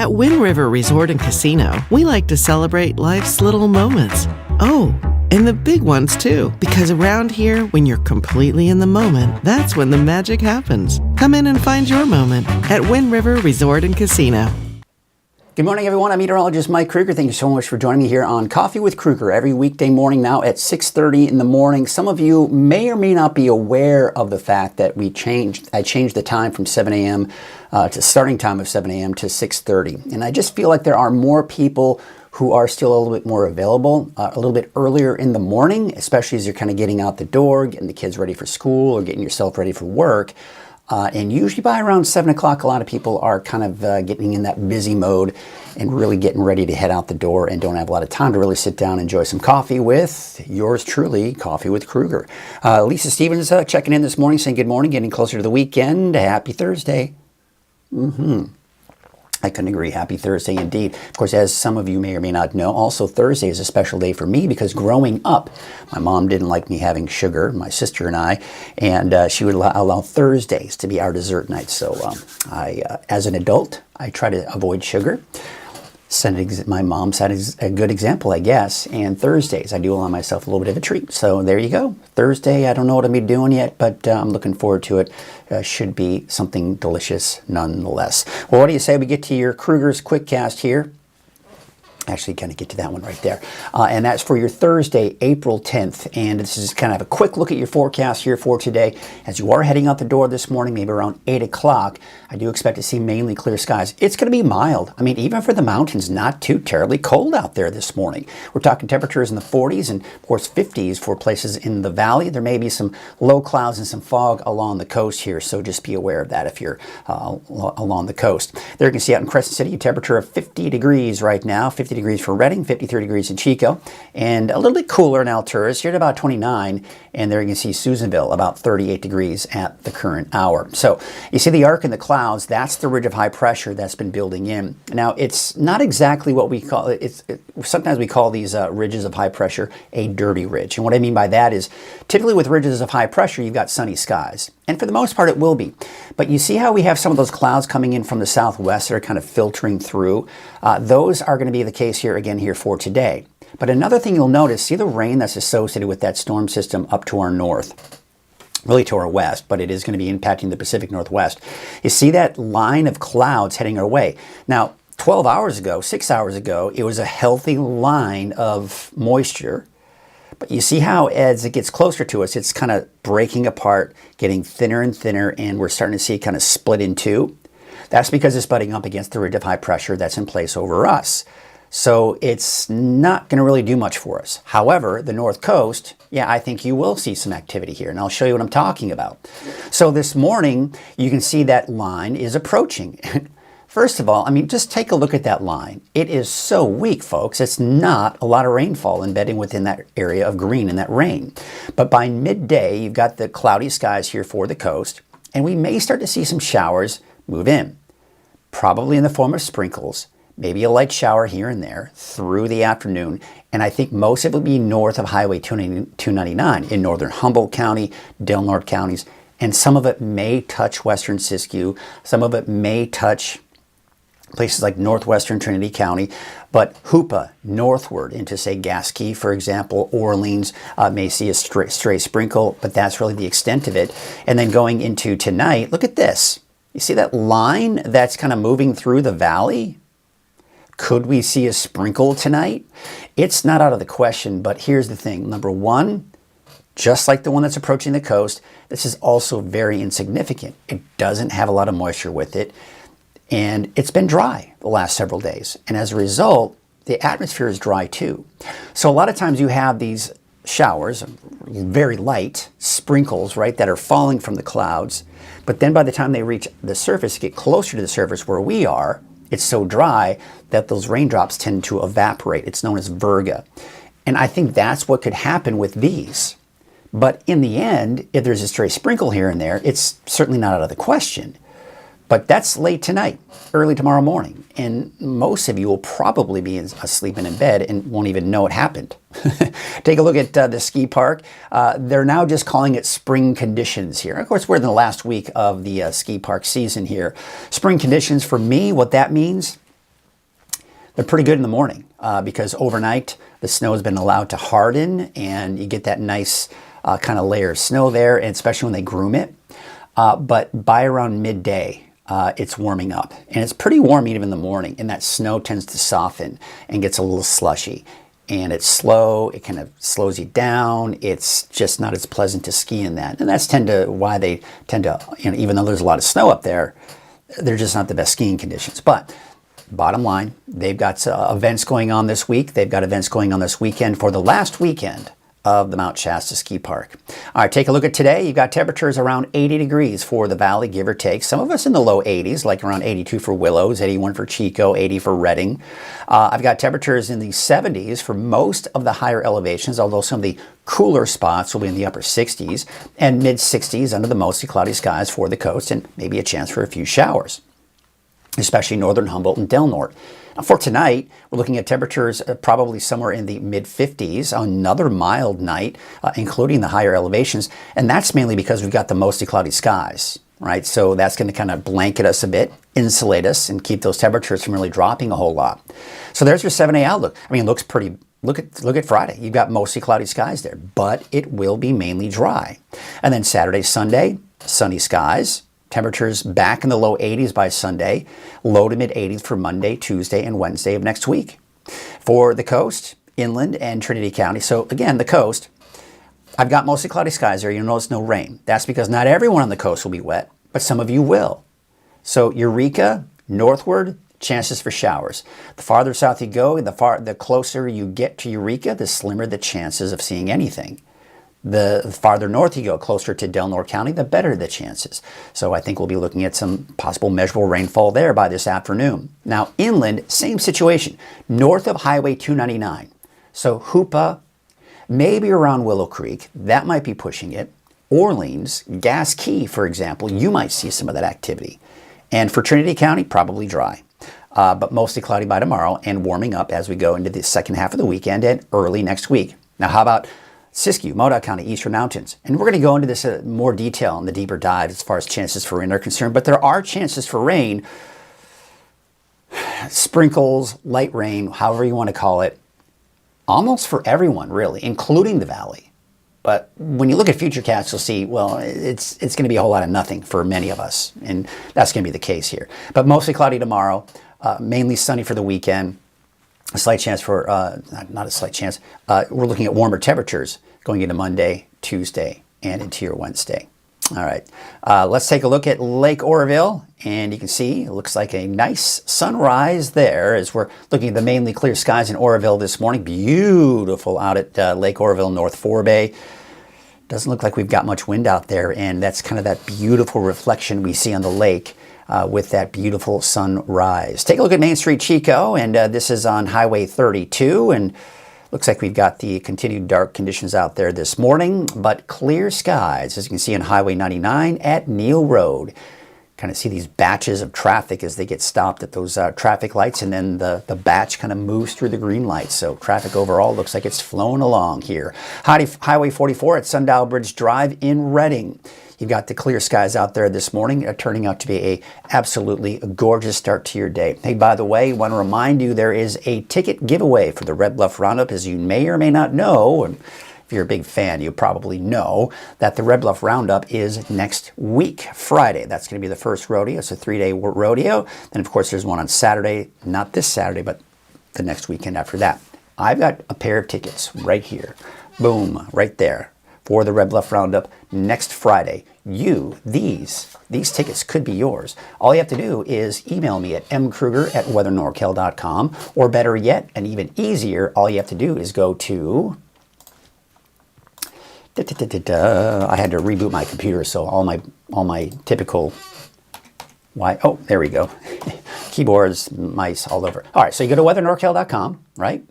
At Wind River Resort and Casino, we like to celebrate life's little moments. Oh, and the big ones too, because around here, when you're completely in the moment, that's when the magic happens. Come in and find your moment at Wind River Resort and Casino. Good morning, everyone. I'm meteorologist Mike Krueger. Thank you so much for joining me here on Coffee with Krueger every weekday morning now at 6:30 in the morning. Some of you may or may not be aware of the fact that I changed the time from 7 a.m. To starting time of 7 a.m. to 6:30. And I just feel like there are more people who are still a little bit more available a little bit earlier in the morning, especially as you're kind of getting out the door, getting the kids ready for school or getting yourself ready for work. And usually by around 7 o'clock, a lot of people are kind of getting in that busy mode and really getting ready to head out the door and don't have a lot of time to really sit down and enjoy some coffee with yours truly, Coffee with Krueger. Lisa Stevens checking in this morning, saying good morning, getting closer to the weekend. Happy Thursday. I couldn't agree. Happy Thursday indeed. Of course, as some of you may or may not know, also Thursday is a special day for me because growing up, my mom didn't like me having sugar, my sister and I, and she would allow Thursdays to be our dessert night. So as an adult, I try to avoid sugar. My mom set a good example, I guess, and Thursdays I do allow myself a little bit of a treat. So there you go. Thursday, I don't know what I'll be doing yet, but I'm looking forward to it. Should be something delicious nonetheless. Well, what do you say we get to your Krueger's Quickcast here? Actually, kind of get to that one right there. And that's for your Thursday, April 10th. And this is kind of a quick look at your forecast here for today. As you are heading out the door this morning, maybe around 8 o'clock, I do expect to see mainly clear skies. It's going to be mild. I mean, even for the mountains, not too terribly cold out there this morning. We're talking temperatures in the 40s and, of course, 50s for places in the valley. There may be some low clouds and some fog along the coast here, so just be aware of that if you're along the coast. There you can see out in Crescent City, a temperature of 50 degrees right now, 50 degrees for Redding, 53 degrees in Chico, and a little bit cooler in Alturas, here at about 29, and there you can see Susanville, about 38 degrees at the current hour. So you see the arc in the clouds, that's the ridge of high pressure that's been building in. Now, it's not exactly what we call it. Sometimes we call these ridges of high pressure a dirty ridge. And what I mean by that is typically with ridges of high pressure, you've got sunny skies. And for the most part, it will be. But you see how we have some of those clouds coming in from the southwest that are kind of filtering through? Those are going to be the case here again here for today. But another thing you'll notice, see the rain that's associated with that storm system up to our north, really to our west, but it is going to be impacting the Pacific Northwest. You see that line of clouds heading our way. Now, 12 hours ago, 6 hours ago, it was a healthy line of moisture. But you see how as it gets closer to us, it's kind of breaking apart, getting thinner and thinner, and we're starting to see it kind of split in two. That's because it's butting up against the ridge of high pressure that's in place over us. So it's not going to really do much for us. However, the North Coast, yeah, I think you will see some activity here, and I'll show you what I'm talking about. So this morning, you can see that line is approaching. First of all, I mean, just take a look at that line. It is so weak, folks. It's not a lot of rainfall embedding within that area of green in that rain. But by midday, you've got the cloudy skies here for the coast, and we may start to see some showers move in, probably in the form of sprinkles, maybe a light shower here and there through the afternoon. And I think most of it will be north of Highway 299 in northern Humboldt County, Del Norte counties, and some of it may touch western Siskiyou. Some of it may touch places like northwestern Trinity County, but Hoopa northward into, say, Gasquet, for example, Orleans may see a stray sprinkle, but that's really the extent of it. And then going into tonight, look at this. You see that line that's kind of moving through the valley? Could we see a sprinkle tonight? It's not out of the question, but here's the thing. Number one, just like the one that's approaching the coast, this is also very insignificant. It doesn't have a lot of moisture with it. And it's been dry the last several days. And as a result, the atmosphere is dry too. So a lot of times you have these showers, very light sprinkles, right, that are falling from the clouds. But then by the time they reach the surface, get closer to the surface where we are, it's so dry that those raindrops tend to evaporate. It's known as virga. And I think that's what could happen with these. But in the end, if there's a stray sprinkle here and there, it's certainly not out of the question. But that's late tonight, early tomorrow morning, and most of you will probably be asleep and in bed and won't even know it happened. Take a look at the ski park. They're now just calling it spring conditions here. Of course, we're in the last week of the ski park season here. Spring conditions for me, what that means, they're pretty good in the morning because overnight the snow has been allowed to harden and you get that nice kind of layer of snow there, and especially when they groom it. But by around midday, it's warming up, and it's pretty warm even in the morning, and that snow tends to soften and gets a little slushy. And it's slow, it kind of slows you down. It's just not as pleasant to ski in that. And that's why they tend to, even though there's a lot of snow up there, they're just not the best skiing conditions. But bottom line, they've got events going on this week. They've got events going on this weekend for the last weekend of the Mount Shasta Ski Park. All right, take a look at today. You've got temperatures around 80 degrees for the valley, give or take. Some of us in the low 80s, like around 82 for Willows, 81 for Chico, 80 for Redding. I've got temperatures in the 70s for most of the higher elevations, although some of the cooler spots will be in the upper 60s, and mid 60s under the mostly cloudy skies for the coast, and maybe a chance for a few showers, especially northern Humboldt and Del Norte. For tonight, we're looking at temperatures probably somewhere in the mid-50s, another mild night, including the higher elevations. And that's mainly because we've got the mostly cloudy skies, right? So that's going to kind of blanket us a bit, insulate us, and keep those temperatures from really dropping a whole lot. So there's your 7-day outlook. I mean, it looks pretty. Look at Friday. You've got mostly cloudy skies there, but it will be mainly dry. And then Saturday, Sunday, sunny skies. Temperatures back in the low 80s by Sunday, low to mid 80s for Monday, Tuesday, and Wednesday of next week. For the coast, inland, and Trinity County, so again, the coast, I've got mostly cloudy skies there. You'll notice no rain. That's because not everyone on the coast will be wet, but some of you will. So Eureka, northward, chances for showers. The farther south you go, the closer you get to Eureka, the slimmer the chances of seeing anything. The farther north you go, closer to Del Norte County, the better the chances. So I think we'll be looking at some possible measurable rainfall there by this afternoon. Now, inland, same situation. North of Highway 299. So Hoopa, maybe around Willow Creek, that might be pushing it. Orleans, Gas Key, for example, you might see some of that activity. And for Trinity County, probably dry. But mostly cloudy by tomorrow and warming up as we go into the second half of the weekend and early next week. Now, how about Siskiyou, Modoc County, Eastern Mountains. And we're going to go into this in more detail in the deeper dive as far as chances for rain are concerned. But there are chances for rain, sprinkles, light rain, however you want to call it, almost for everyone, really, including the valley. But when you look at futurecasts, you'll see, well, it's going to be a whole lot of nothing for many of us. And that's going to be the case here. But mostly cloudy tomorrow, mainly sunny for the weekend. A slight chance for, not a slight chance, we're looking at warmer temperatures going into Monday, Tuesday, and into your Wednesday. All right, let's take a look at Lake Oroville, and you can see it looks like a nice sunrise there as we're looking at the mainly clear skies in Oroville this morning. Beautiful out at Lake Oroville, North Forebay. Doesn't look like we've got much wind out there, and that's kind of that beautiful reflection we see on the lake. With that beautiful sunrise. Take a look at Main Street Chico, and this is on Highway 32, and looks like we've got the continued dark conditions out there this morning, but clear skies, as you can see on Highway 99 at Neal Road. Kind of see these batches of traffic as they get stopped at those traffic lights, and then the batch kind of moves through the green lights. So traffic overall looks like it's flowing along here. Highway 44 at Sundial Bridge Drive in Redding. You've got the clear skies out there this morning, turning out to be a absolutely gorgeous start to your day. Hey, by the way, I want to remind you there is a ticket giveaway for the Red Bluff Roundup. As you may or may not know, and if you're a big fan, you probably know that the Red Bluff Roundup is next week, Friday. That's going to be the first rodeo. It's a 3-day rodeo. Then, of course, there's one on Saturday, not this Saturday, but the next weekend after that. I've got a pair of tickets right here. Boom, right there. For the Red Bluff Roundup next Friday. These tickets could be yours. All you have to do is email me at mkrueger@weathernorcal.com, or better yet, and even easier, all you have to do is go to, I had to reboot my computer, so all my typical, oh, there we go. Keyboards, mice, all over. All right, so you go to weathernorcal.com, right?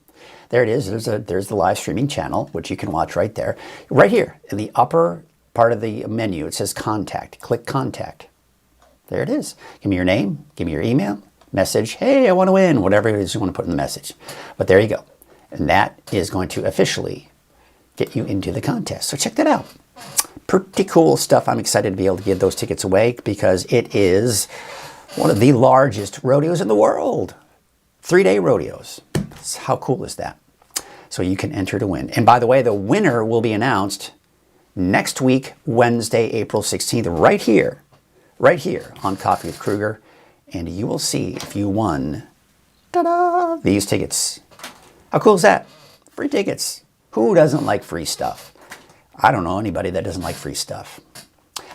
There it is. There's the live streaming channel, which you can watch right there. Right here in the upper part of the menu, it says Contact. Click Contact. There it is. Give me your name. Give me your email. Message. Hey, I want to win. Whatever it is you want to put in the message. But there you go. And that is going to officially get you into the contest. So check that out. Pretty cool stuff. I'm excited to be able to give those tickets away because it is one of the largest rodeos in the world. 3-day rodeos. How cool is that? So you can enter to win. And by the way, the winner will be announced next week, Wednesday, April 16th, right here on Coffee with Krueger. And you will see if you won, ta-da, these tickets. How cool is that? Free tickets. Who doesn't like free stuff? I don't know anybody that doesn't like free stuff.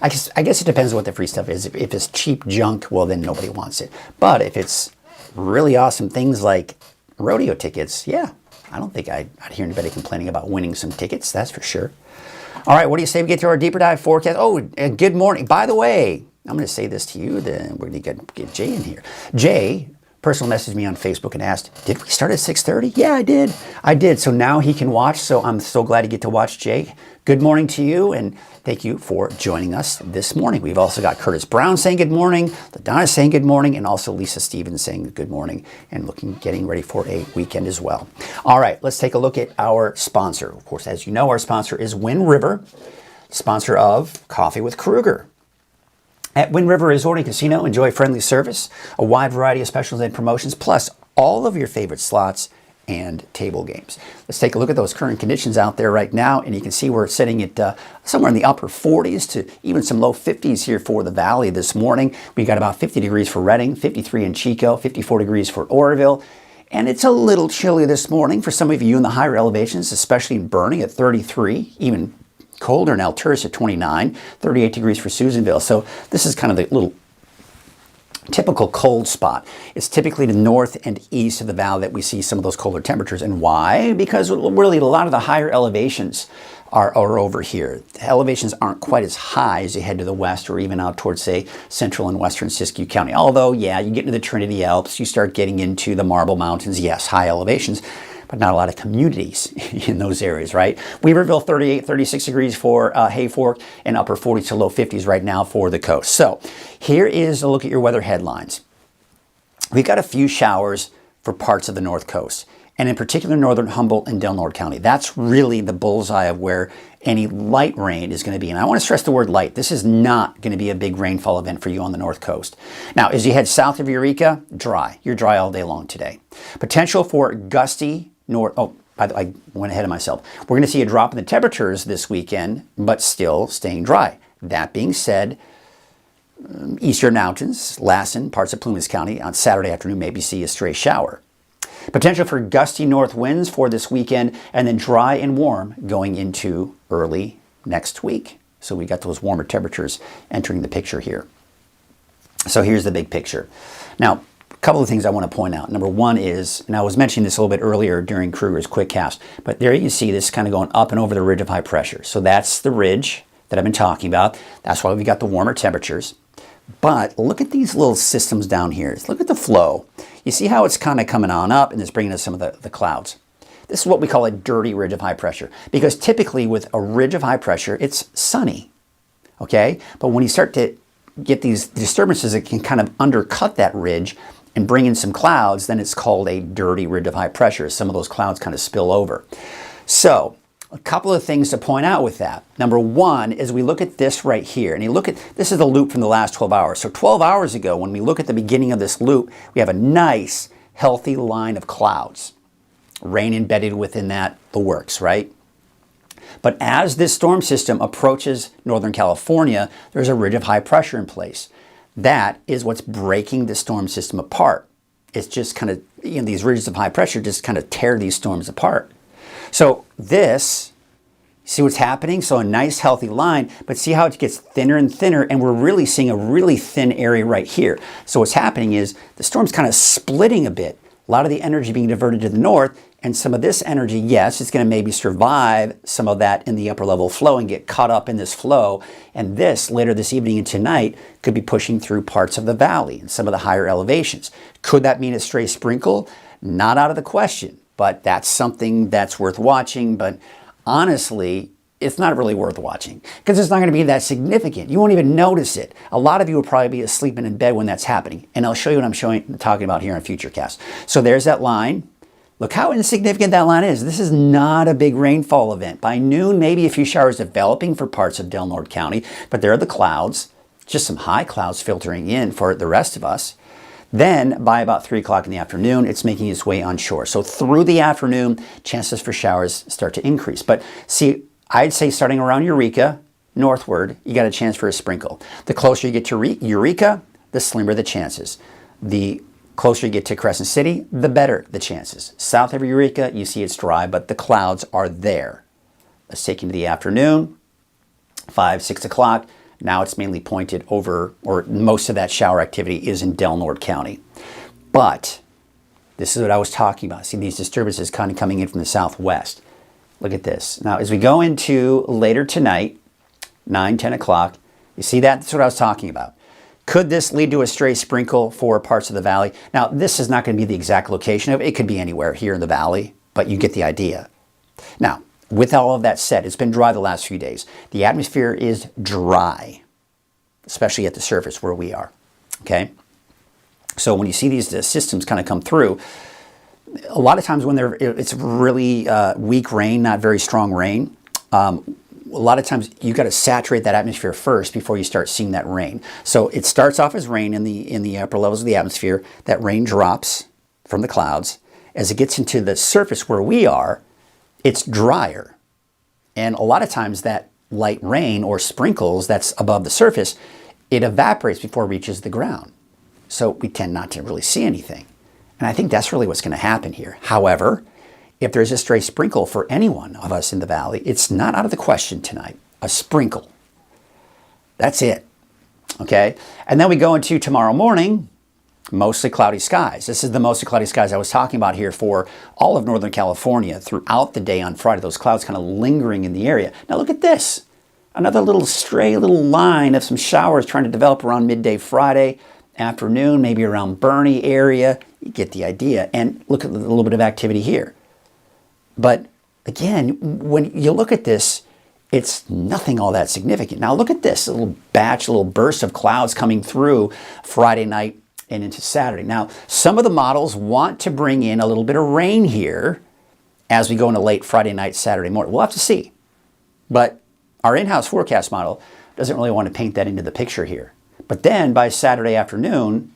I guess it depends on what the free stuff is. If it's cheap junk, well, then nobody wants it. But if it's really awesome things like rodeo tickets, yeah, I don't think I'd hear anybody complaining about winning some tickets, that's for sure. All right, what do you say we get to our deeper dive forecast? Oh, good morning. By the way, I'm going to say this to you, then we're going to get Jay in here. Jay personal messaged me on Facebook and asked, did we start at 6:30? Yeah, I did. So now he can watch, so I'm so glad to get to watch Jay. Good morning to you, and thank you for joining us this morning. We've also got Curtis Brown saying good morning, LaDonna saying good morning, and also Lisa Stevens saying good morning and getting ready for a weekend as well. All right, let's take a look at our sponsor. Of course, as you know, our sponsor is Wind River, sponsor of Coffee with Krueger. At Wind River Resort and Casino, enjoy friendly service, a wide variety of specials and promotions, plus all of your favorite slots and table games. Let's take a look at those current conditions out there right now, and you can see we're sitting at somewhere in the upper 40s to even some low 50s here for the Valley this morning. We got about 50 degrees for Redding, 53 in Chico, 54 degrees for Oroville, and it's a little chilly this morning for some of you in the higher elevations, especially in Bernie at 33, even colder in Alturas at 29, 38 degrees for Susanville. So this is kind of the little typical cold spot. It's typically the north and east of the valley that we see some of those colder temperatures. And why? Because really a lot of the higher elevations are over here. The elevations aren't quite as high as you head to the west or even out towards, say, central and western Siskiyou County. Although, yeah, you get into the Trinity Alps, you start getting into the Marble Mountains, yes, high elevations, but not a lot of communities in those areas, right? Weaverville, 38, 36 degrees for Hayfork, and upper 40s to low 50s right now for the coast. So here is a look at your weather headlines. We've got a few showers for parts of the north coast, and in particular northern Humboldt and Del Norte County. That's really the bullseye of where any light rain is going to be. And I want to stress the word light. This is not going to be a big rainfall event for you on the north coast. Now, as you head south of Eureka, dry. You're dry all day long today. Potential for gusty by the way, I went ahead of myself. We're going to see a drop in the temperatures this weekend, but still staying dry. That being said, eastern mountains, Lassen, parts of Plumas County, on Saturday afternoon, maybe see a stray shower. Potential for gusty north winds for this weekend, and then dry and warm going into early next week. So we got those warmer temperatures entering the picture here. So here's the big picture. Now, a couple of things I want to point out. Number one is, and I was mentioning this a little bit earlier during Krueger's quick cast, but there you see this kind of going up and over the ridge of high pressure. So that's the ridge that I've been talking about. That's why we got the warmer temperatures. But look at these little systems down here. Look at the flow. You see how it's kind of coming on up and it's bringing us some of the clouds. This is what we call a dirty ridge of high pressure, because typically with a ridge of high pressure, it's sunny, okay? But when you start to get these disturbances that can kind of undercut that ridge and bring in some clouds, then it's called a dirty ridge of high pressure. Some of those clouds kind of spill over. So a couple of things to point out with that. Number one is we look at this right here, and you look at, this is the loop from the last 12 hours. So 12 hours ago, when we look at the beginning of this loop, we have a nice, healthy line of clouds. Rain embedded within that, the works, right? But as this storm system approaches Northern California, there's a ridge of high pressure in place. That is what's breaking the storm system apart. It's just kind of, these ridges of high pressure just kind of tear these storms apart. So this, see what's happening? So a nice healthy line, but see how it gets thinner and thinner, and we're really seeing a really thin area right here. So what's happening is the storm's kind of splitting a bit. A lot of the energy being diverted to the north, and some of this energy, yes, it's going to maybe survive some of that in the upper level flow and get caught up in this flow. And this, later this evening and tonight, could be pushing through parts of the valley and some of the higher elevations. Could that mean a stray sprinkle? Not out of the question, but that's something that's worth watching. But honestly, it's not really worth watching because it's not going to be that significant. You won't even notice it. A lot of you will probably be asleep and in bed when that's happening. And I'll show you what I'm talking about here in Futurecast. So there's that line. Look how insignificant that line is. This is not a big rainfall event. By noon, maybe a few showers developing for parts of Del Norte County, but there are the clouds, just some high clouds filtering in for the rest of us. Then by about 3 o'clock in the afternoon, it's making its way onshore. So through the afternoon, chances for showers start to increase. But see, I'd say starting around Eureka, northward, you got a chance for a sprinkle. The closer you get to Eureka, the slimmer the chances. The closer you get to Crescent City, the better the chances. South of Eureka, you see it's dry, but the clouds are there. Let's take you to the afternoon, 5, 6 o'clock. Now it's mainly pointed over, or most of that shower activity is in Del Norte County. But this is what I was talking about. See these disturbances kind of coming in from the southwest. Look at this. Now, as we go into later tonight, 9, 10 o'clock, you see that? That's what I was talking about. Could this lead to a stray sprinkle for parts of the valley? Now, this is not going to be the exact location of it. It could be anywhere here in the valley, but you get the idea. Now, with all of that said, it's been dry the last few days. The atmosphere is dry, especially at the surface where we are, okay? So when you see these systems kind of come through, a lot of times when it's really weak rain, not very strong rain, a lot of times you got to saturate that atmosphere first before you start seeing that rain. So it starts off as rain in the upper levels of the atmosphere. That rain drops from the clouds. As it gets into the surface where we are, it's drier. And a lot of times that light rain or sprinkles that's above the surface, it evaporates before it reaches the ground. So we tend not to really see anything. And I think that's really what's going to happen here. However, if there's a stray sprinkle for any one of us in the valley, it's not out of the question tonight. A sprinkle. That's it. Okay? And then we go into tomorrow morning, mostly cloudy skies. This is the mostly cloudy skies I was talking about here for all of Northern California throughout the day on Friday. Those clouds kind of lingering in the area. Now look at this. Another little stray little line of some showers trying to develop around midday Friday afternoon, maybe around Bernie area. You get the idea. And look at a little bit of activity here. But again, when you look at this, it's nothing all that significant. Now look at this, a little batch, a little burst of clouds coming through Friday night and into Saturday. Now, some of the models want to bring in a little bit of rain here as we go into late Friday night, Saturday morning. We'll have to see. But our in-house forecast model doesn't really want to paint that into the picture here. But then by Saturday afternoon,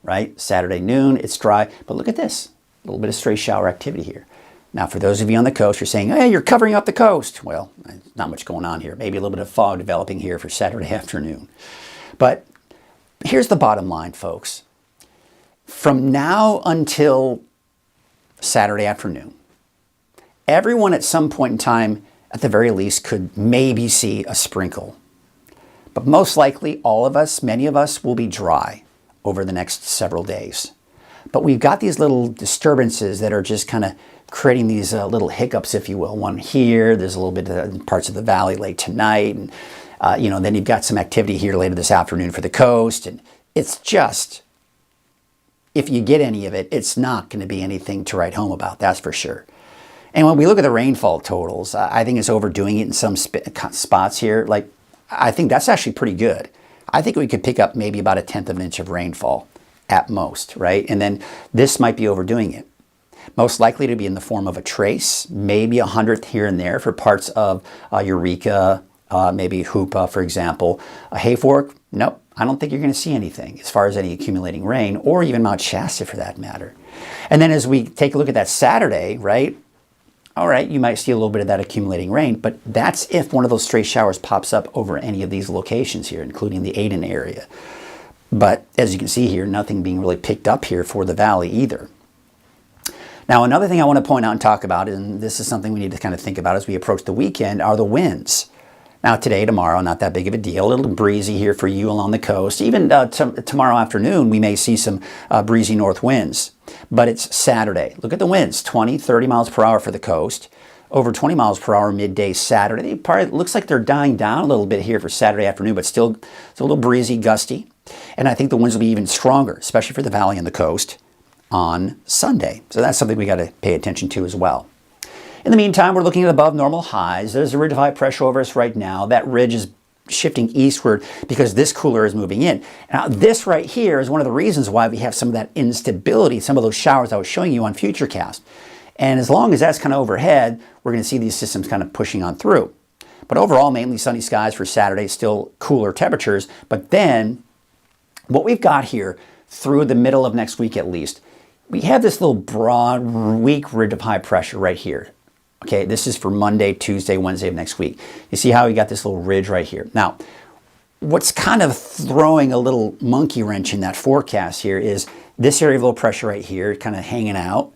right, Saturday noon, it's dry. But look at this. A little bit of stray shower activity here. Now, for those of you on the coast, you're saying, hey, you're covering up the coast. Well, not much going on here. Maybe a little bit of fog developing here for Saturday afternoon. But here's the bottom line, folks. From now until Saturday afternoon, everyone at some point in time, at the very least, could maybe see a sprinkle. But most likely, all of us, many of us, will be dry over the next several days. But we've got these little disturbances that are just kind of creating these little hiccups, if you will. One here, there's a little bit of parts of the valley late tonight. And, then you've got some activity here later this afternoon for the coast. And it's just, if you get any of it, it's not going to be anything to write home about, that's for sure. And when we look at the rainfall totals, I think it's overdoing it in some spots here. Like, I think that's actually pretty good. I think we could pick up maybe about 1/10 of an inch of rainfall at most, right? And then this might be overdoing it. Most likely to be in the form of a trace, maybe 100th here and there for parts of Eureka, maybe Hoopa, for example. Hayfork, nope, I don't think you're going to see anything as far as any accumulating rain, or even Mount Shasta for that matter. And then as we take a look at that Saturday, right? All right, you might see a little bit of that accumulating rain, but that's if one of those stray showers pops up over any of these locations here, including the Aden area. But as you can see here, nothing being really picked up here for the valley either. Now, another thing I want to point out and talk about, and this is something we need to kind of think about as we approach the weekend, are the winds. Now, today, tomorrow, not that big of a deal. A little breezy here for you along the coast. Even tomorrow afternoon, we may see some breezy north winds. But it's Saturday. Look at the winds, 20, 30 miles per hour for the coast. Over 20 miles per hour midday Saturday. It looks like they're dying down a little bit here for Saturday afternoon, but still it's a little breezy, gusty. And I think the winds will be even stronger, especially for the valley and the coast on Sunday. So that's something we got to pay attention to as well. In the meantime, we're looking at above normal highs. There's a ridge of high pressure over us right now. That ridge is shifting eastward because this cooler is moving in. Now, this right here is one of the reasons why we have some of that instability, some of those showers I was showing you on Futurecast. And as long as that's kind of overhead, we're going to see these systems kind of pushing on through. But overall, mainly sunny skies for Saturday, still cooler temperatures. But then what we've got here through the middle of next week at least, we have this little broad, weak ridge of high pressure right here. Okay, this is for Monday, Tuesday, Wednesday of next week. You see how we got this little ridge right here. Now, what's kind of throwing a little monkey wrench in that forecast here is this area of low pressure right here, kind of hanging out.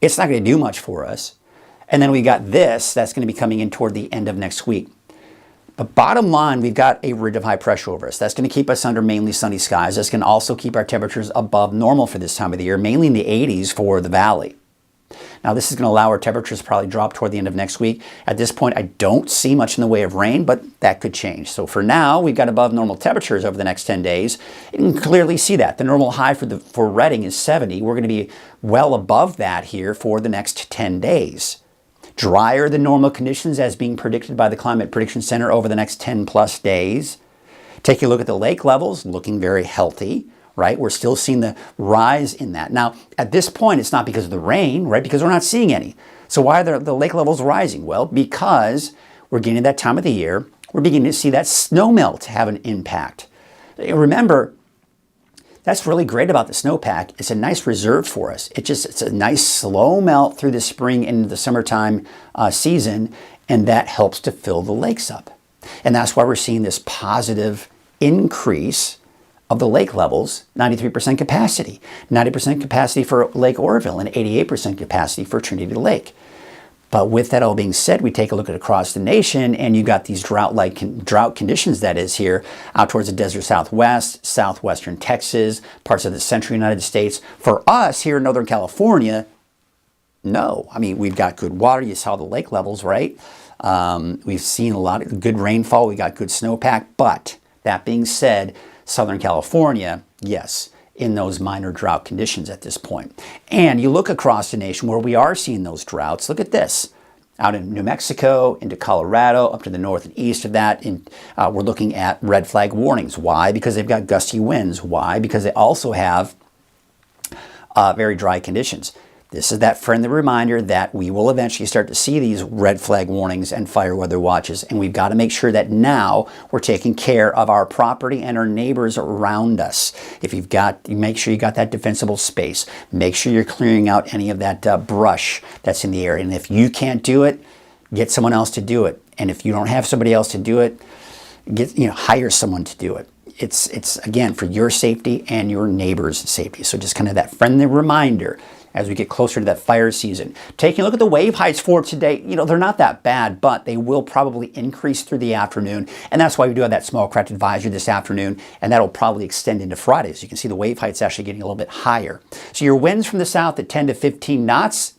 It's not going to do much for us. And then we got this that's going to be coming in toward the end of next week. But bottom line, we've got a ridge of high pressure over us. That's going to keep us under mainly sunny skies. That's going to also keep our temperatures above normal for this time of the year, mainly in the 80s for the valley. Now, this is going to allow our temperatures to probably drop toward the end of next week. At this point, I don't see much in the way of rain, but that could change. So for now, we've got above normal temperatures over the next 10 days. You can clearly see that. The normal high for Redding is 70. We're going to be well above that here for the next 10 days. Drier than normal conditions as being predicted by the Climate Prediction Center over the next 10 plus days. Take a look at the lake levels, looking very healthy. Right? We're still seeing the rise in that. Now, at this point, it's not because of the rain, right? Because we're not seeing any. So why are the lake levels rising? Well, because we're getting that time of the year, we're beginning to see that snow melt have an impact. Remember, that's really great about the snowpack. It's a nice reserve for us. It's a nice slow melt through the spring into the summertime season, and that helps to fill the lakes up. And that's why we're seeing this positive increase of the lake levels, 93% capacity. 90% capacity for Lake Oroville and 88% capacity for Trinity Lake. But with that all being said, we take a look at across the nation and you got these drought conditions that is here out towards the desert Southwest, southwestern Texas, parts of the central United States. For us here in Northern California, no. I mean, we've got good water. You saw the lake levels, right? We've seen a lot of good rainfall. We got good snowpack. But that being said, Southern California, yes, in those minor drought conditions at this point. And you look across the nation where we are seeing those droughts. Look at this. Out in New Mexico, into Colorado, up to the north and east of that, we're looking at red flag warnings. Why? Because they've got gusty winds. Why? Because they also have very dry conditions. This is that friendly reminder that we will eventually start to see these red flag warnings and fire weather watches. And we've got to make sure that now we're taking care of our property and our neighbors around us. If you make sure you got that defensible space. Make sure you're clearing out any of that brush that's in the area. And if you can't do it, get someone else to do it. And if you don't have somebody else to do it, hire someone to do it. It's again, for your safety and your neighbor's safety. So just kind of that friendly reminder as we get closer to that fire season. Taking a look at the wave heights for today, they're not that bad, but they will probably increase through the afternoon. And that's why we do have that small craft advisory this afternoon, and that'll probably extend into Friday. So you can see the wave heights actually getting a little bit higher. So your winds from the south at 10 to 15 knots,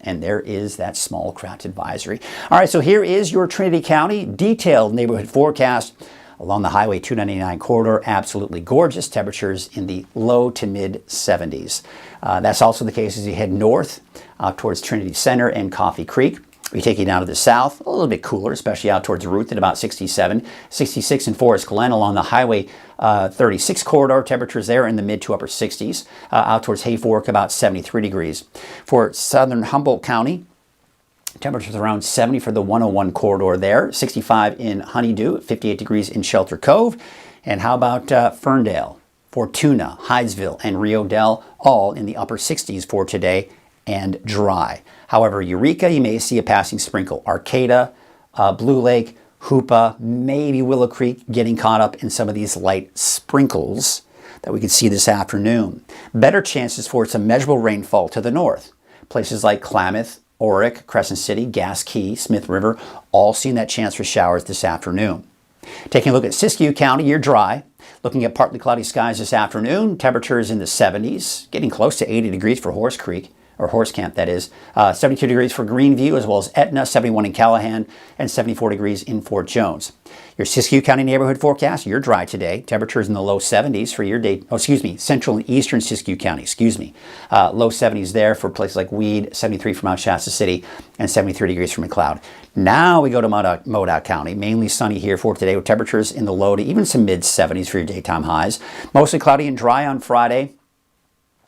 and there is that small craft advisory. All right, so here is your Trinity County detailed neighborhood forecast along the Highway 299 corridor. Absolutely gorgeous. Temperatures in the low to mid 70s. That's also the case as you head north towards Trinity Center and Coffee Creek. We take you down to the south, a little bit cooler, especially out towards Ruth at about 67. 66 in Forest Glen along the Highway 36 corridor. Temperatures there in the mid to upper 60s. Out towards Hayfork, about 73 degrees. For southern Humboldt County, temperatures around 70 for the 101 corridor there. 65 in Honeydew, 58 degrees in Shelter Cove. And how about Ferndale, Fortuna, Hydesville, and Rio Dell, all in the upper 60s for today and dry. However, Eureka, you may see a passing sprinkle. Arcata, Blue Lake, Hoopa, maybe Willow Creek getting caught up in some of these light sprinkles that we can see this afternoon. Better chances for some measurable rainfall to the north. Places like Klamath, Oric, Crescent City, Gas Key, Smith River, all seeing that chance for showers this afternoon. Taking a look at Siskiyou County, you're dry. Looking at partly cloudy skies this afternoon, temperatures in the 70s, getting close to 80 degrees for Horse Creek, or Horse Camp, that is. 72 degrees for Greenview, as well as Etna, 71 in Callahan, and 74 degrees in Fort Jones. Your Siskiyou County neighborhood forecast, you're dry today. Temperatures in the low 70s for your day, central and eastern Siskiyou County, low 70s there for places like Weed, 73 for Mount Shasta City, and 73 degrees for McLeod. Now we go to Modoc County, mainly sunny here for today with temperatures in the low to even some mid 70s for your daytime highs. Mostly cloudy and dry on Friday.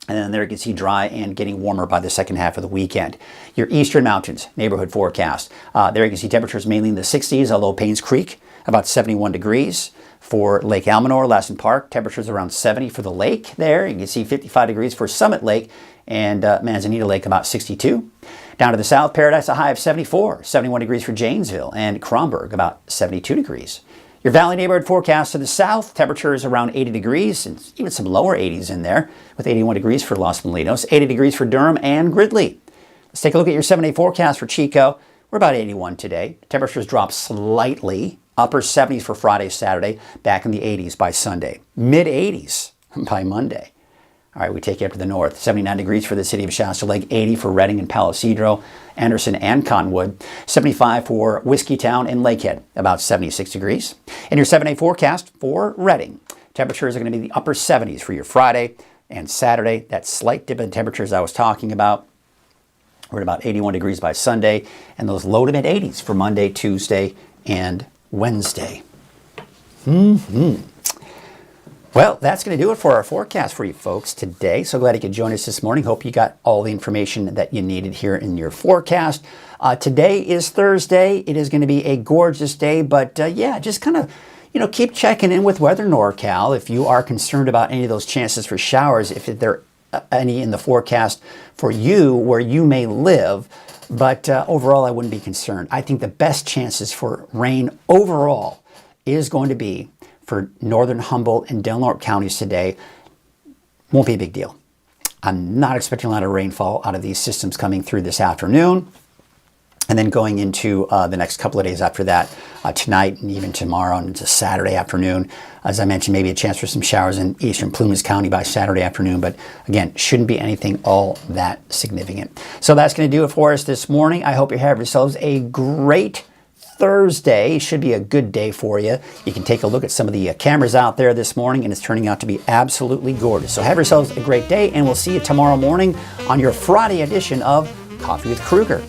And then there you can see dry and getting warmer by the second half of the weekend. Your Eastern Mountains neighborhood forecast. There you can see temperatures mainly in the 60s, although Paynes Creek, about 71 degrees. for Lake Almanor, Lassen Park. Temperatures around 70 for the lake there. You can see 55 degrees for Summit Lake, and Manzanita Lake about 62. Down to the south, Paradise, a high of 74, 71 degrees for Janesville, and Kronberg about 72 degrees. Your valley neighborhood forecast to the south, temperatures around 80 degrees, and even some lower 80s in there, with 81 degrees for Los Molinos, 80 degrees for Durham and Gridley. Let's take a look at your 7-day forecast for Chico. We're about 81 today. Temperatures drop slightly, upper 70s for Friday, Saturday, back in the 80s by Sunday, mid 80s by Monday. All right, we take you up to the north. 79 degrees for the city of Shasta Lake, 80 for Redding and Palo Cedro, Anderson and Cottonwood, 75 for Whiskeytown and Lakehead, about 76 degrees. And your 7-day forecast for Redding. Temperatures are going to be the upper 70s for your Friday and Saturday. That slight dip in temperatures I was talking about. We're at about 81 degrees by Sunday, and those low to mid 80s for Monday, Tuesday, and Wednesday. Well, that's going to do it for our forecast for you folks today. So glad you could join us this morning. Hope you got all the information that you needed here in your forecast. Today is Thursday. It is going to be a gorgeous day, but yeah, just kind of, keep checking in with Weather NorCal if you are concerned about any of those chances for showers, if there are any in the forecast for you where you may live. But overall, I wouldn't be concerned. I think the best chances for rain overall is going to be for northern Humboldt and Del Norte counties today. Won't be a big deal. I'm not expecting a lot of rainfall out of these systems coming through this afternoon. And then going into the next couple of days after that, tonight and even tomorrow and into Saturday afternoon. As I mentioned, maybe a chance for some showers in eastern Plumas County by Saturday afternoon. But again, shouldn't be anything all that significant. So that's going to do it for us this morning. I hope you have yourselves a great Thursday. Should be a good day for you. You can take a look at some of the cameras out there this morning, and it's turning out to be absolutely gorgeous. So have yourselves a great day, and we'll see you tomorrow morning on your Friday edition of Coffee with Krueger.